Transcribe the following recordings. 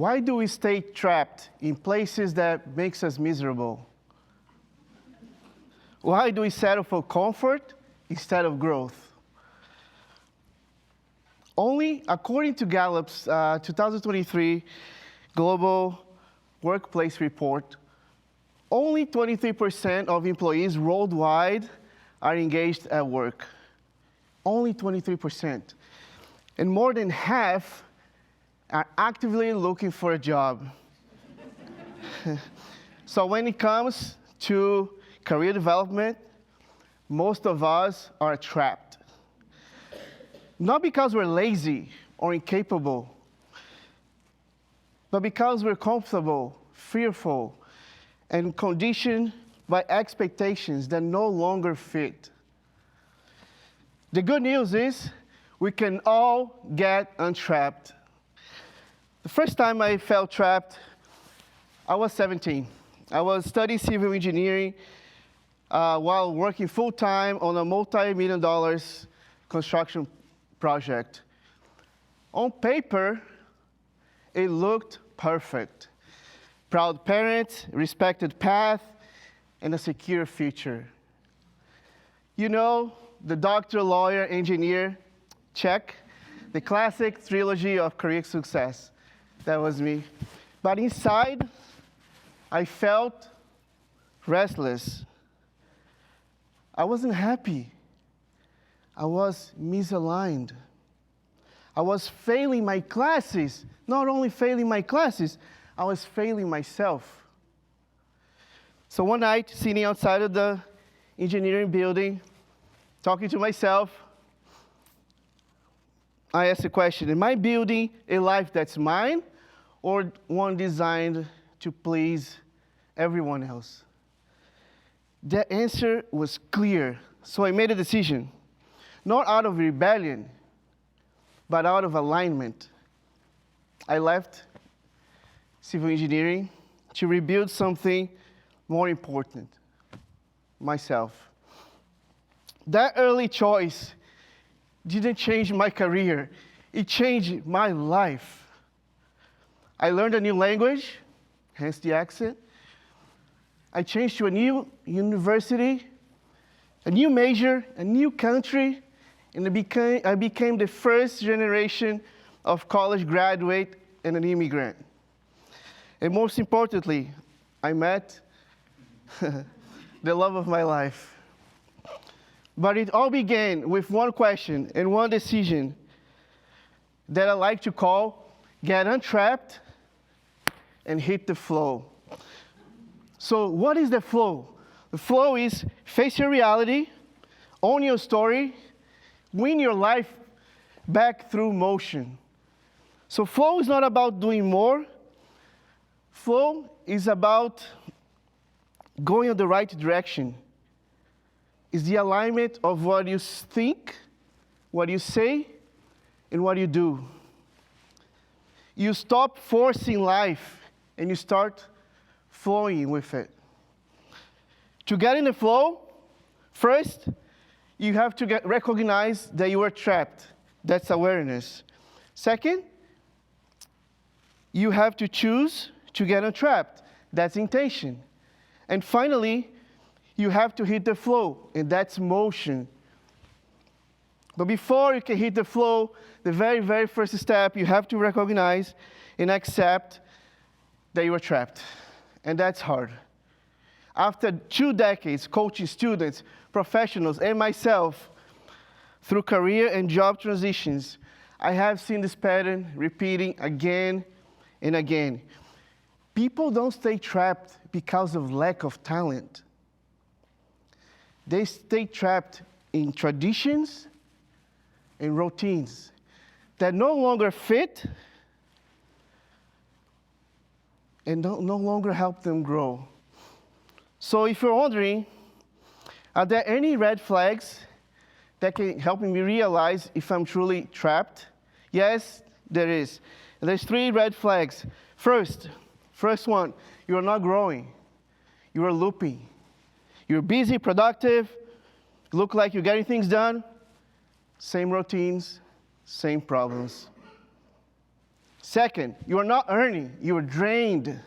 Why do we stay trapped in places that makes us miserable? Why do we settle for comfort instead of growth? Only, according to Gallup's 2023 Global Workplace Report, only 23% of employees worldwide are engaged at work. Only 23%. And more than half are actively looking for a job. So when it comes to career development, most of us are trapped. Not because we're lazy or incapable, but because we're comfortable, fearful, and conditioned by expectations that no longer fit. The good news is we can all get untrapped. The first time I felt trapped, I was 17. I was studying civil engineering while working full-time on a multi-million-dollar construction project. On paper, it looked perfect. Proud parents, respected path, and a secure future. You know, the doctor, lawyer, engineer, check. The classic trilogy of career success. That was me. But inside, I felt restless. I wasn't happy. I was misaligned. I was failing my classes. Not only failing my classes, I was failing myself. So one night, sitting outside of the engineering building, talking to myself, I asked the question, am I building a life that's mine or one designed to please everyone else? The answer was clear, so I made a decision. Not out of rebellion, but out of alignment. I left civil engineering to rebuild something more important, myself. That early choice didn't change my career, it changed my life. I learned a new language, hence the accent. I changed to a new university, a new major, a new country, and I became the first generation of college graduate and an immigrant. And most importantly, I met the love of my life. But it all began with one question and one decision that I like to call get untrapped and hit the flow. So what is the flow? The flow is face your reality, own your story, win your life back through motion. So flow is not about doing more. Flow is about going in the right direction. It's the alignment of what you think, what you say, and what you do. You stop forcing life and you start flowing with it. To get in the flow, first, you have to recognize that you are trapped. That's awareness. Second, you have to choose to get untrapped. That's intention. And finally, you have to hit the flow, and that's motion. But before you can hit the flow, the very, very first step, you have to recognize and accept that you are trapped. And that's hard. After 2 decades coaching students, professionals, and myself through career and job transitions, I have seen this pattern repeating again and again. People don't stay trapped because of lack of talent. They stay trapped in traditions and routines that no longer fit and no longer help them grow. So if you're wondering, are there any red flags that can help me realize if I'm truly trapped? Yes, there is. And there's 3 red flags. First one, you are not growing. You are looping. You're busy, productive, look like you're getting things done, same routines, same problems. Second, you are not earning, you are drained.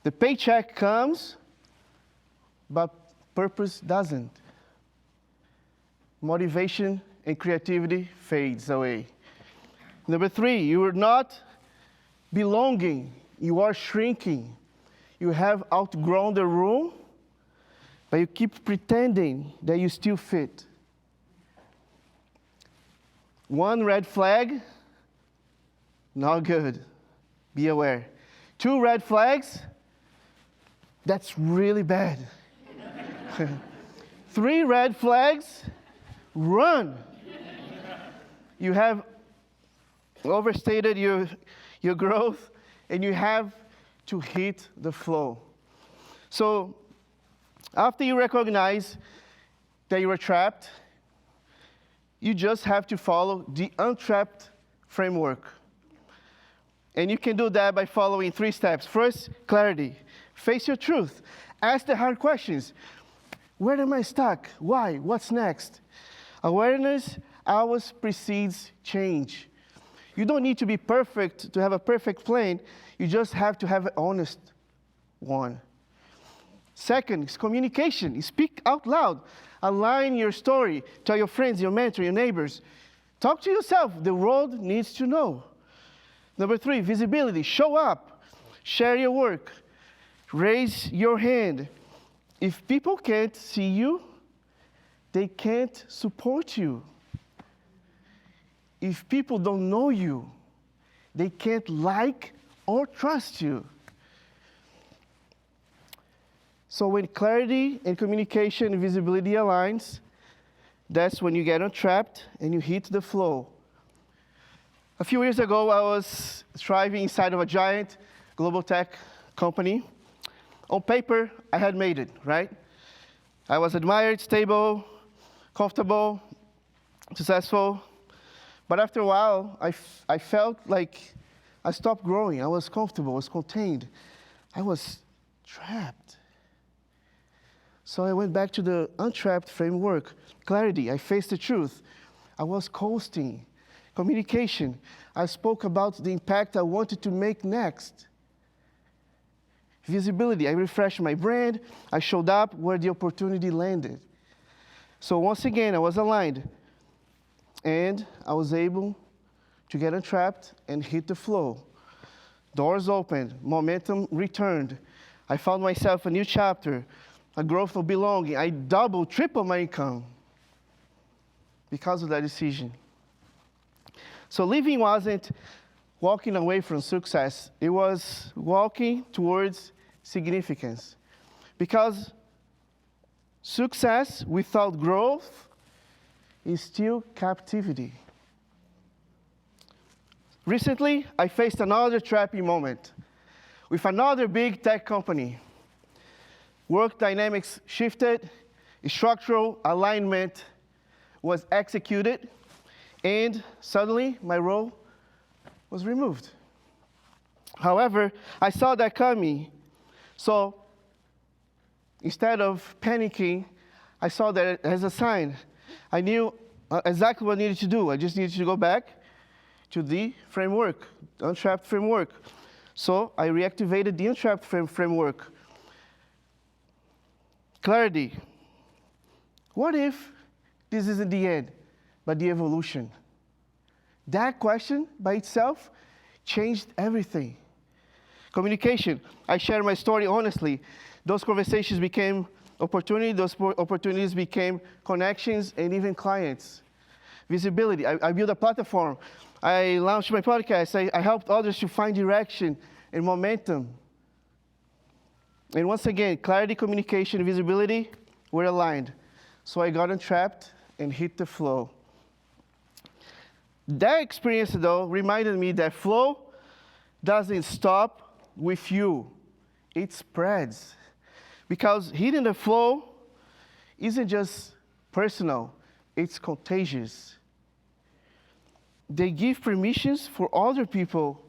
The paycheck comes, but purpose doesn't. Motivation and creativity fades away. Number three, you are not belonging, you are shrinking. You have outgrown the room, but you keep pretending that you still fit. One red flag, not good. Be aware. 2 red flags, that's really bad. 3 red flags, run. You have overstated your growth, and you have to hit the flow. So after you recognize that you are trapped, you just have to follow the untrapped framework. And you can do that by following 3 steps. First, clarity. Face your truth. Ask the hard questions. Where am I stuck? Why? What's next? Awareness always precedes change. You don't need to be perfect to have a perfect plan. You just have to have an honest one. Second is communication. Speak out loud. Align your story. Tell your friends, your mentor, your neighbors. Talk to yourself. The world needs to know. Number 3, visibility. Show up. Share your work. Raise your hand. If people can't see you, they can't support you. If people don't know you, they can't like or trust you. So when clarity and communication and visibility aligns, that's when you get untrapped and you hit the flow. A few years ago, I was thriving inside of a giant global tech company. On paper, I had made it, right? I was admired, stable, comfortable, successful. But after a while, I felt like I stopped growing. I was comfortable, I was contained. I was trapped. So I went back to the untrapped framework. Clarity, I faced the truth. I was coasting. Communication, I spoke about the impact I wanted to make next. Visibility, I refreshed my brand. I showed up where the opportunity landed. So once again, I was aligned. And I was able to get untrapped and hit the flow. Doors opened, momentum returned. I found myself a new chapter, a growth of belonging. I doubled, tripled my income because of that decision. So living wasn't walking away from success. It was walking towards significance. Because success without growth is still captivity. Recently, I faced another trapping moment with another big tech company. Work dynamics shifted, structural alignment was executed, and suddenly my role was removed. However, I saw that coming. So instead of panicking, I saw that as a sign. I knew exactly what I needed to do. I just needed to go back to the framework, the untrapped framework. So I reactivated the untrapped framework. Clarity. What if this isn't the end, but the evolution? That question by itself changed everything. Communication. I shared my story honestly. Those conversations became opportunities. Those opportunities became connections and even clients. Visibility. I built a platform. I launched my podcast. I helped others to find direction and momentum. And once again, clarity, communication, and visibility were aligned. So I got untrapped and hit the flow. That experience, though, reminded me that flow doesn't stop with you. It spreads. Because hitting the flow isn't just personal, it's contagious. They give permissions for other people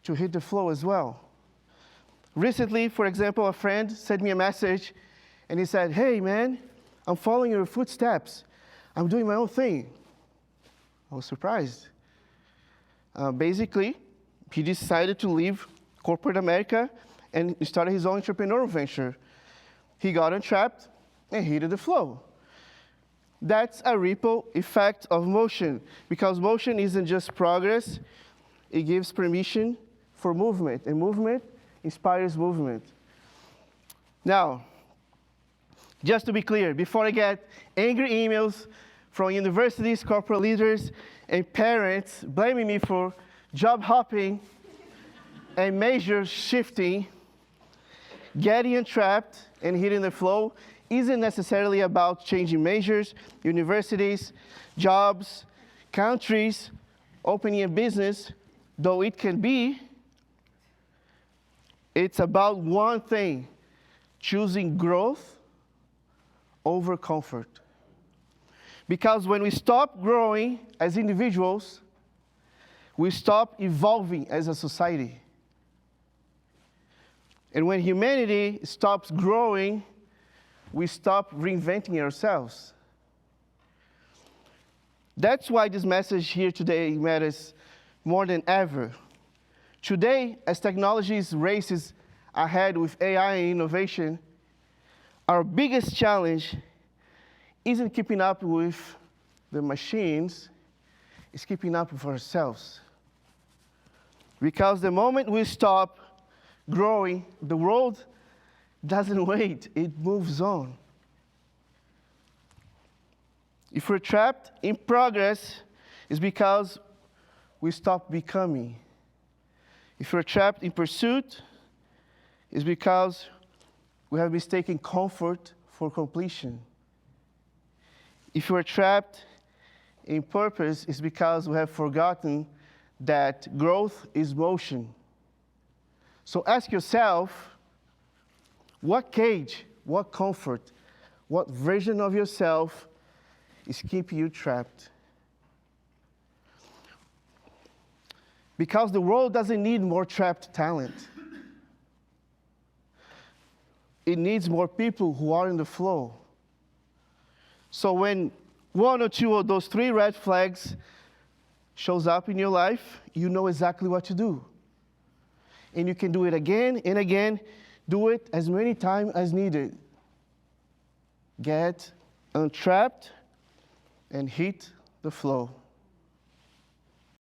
to hit the flow as well. Recently, for example, a friend sent me a message and he said, "Hey man, I'm following your footsteps. I'm doing my own thing." I was surprised. Basically, he decided to leave corporate America and started his own entrepreneurial venture. He got untrapped and hit the flow. That's a ripple effect of motion, because motion isn't just progress, it gives permission for movement, and movement inspires movement. Now, just to be clear, before I get angry emails from universities, corporate leaders, and parents blaming me for job hopping and major shifting, getting entrapped and hitting the flow isn't necessarily about changing majors, universities, jobs, countries, opening a business, though it can be. It's about one thing: choosing growth over comfort. Because when we stop growing as individuals, we stop evolving as a society. And when humanity stops growing, we stop reinventing ourselves. That's why this message here today matters more than ever. Today, as technology races ahead with AI and innovation, our biggest challenge isn't keeping up with the machines, it's keeping up with ourselves. Because the moment we stop growing, the world doesn't wait, it moves on. If we're trapped in progress, it's because we stop becoming. If we're trapped in pursuit, it's because we have mistaken comfort for completion. If we're trapped in purpose, it's because we have forgotten that growth is motion. So ask yourself, what cage, what comfort, what version of yourself is keeping you trapped? Because the world doesn't need more trapped talent. It needs more people who are in the flow. So when one or two of those three red flags shows up in your life, you know exactly what to do. And you can do it again and again. Do it as many times as needed. Get untrapped and hit the flow.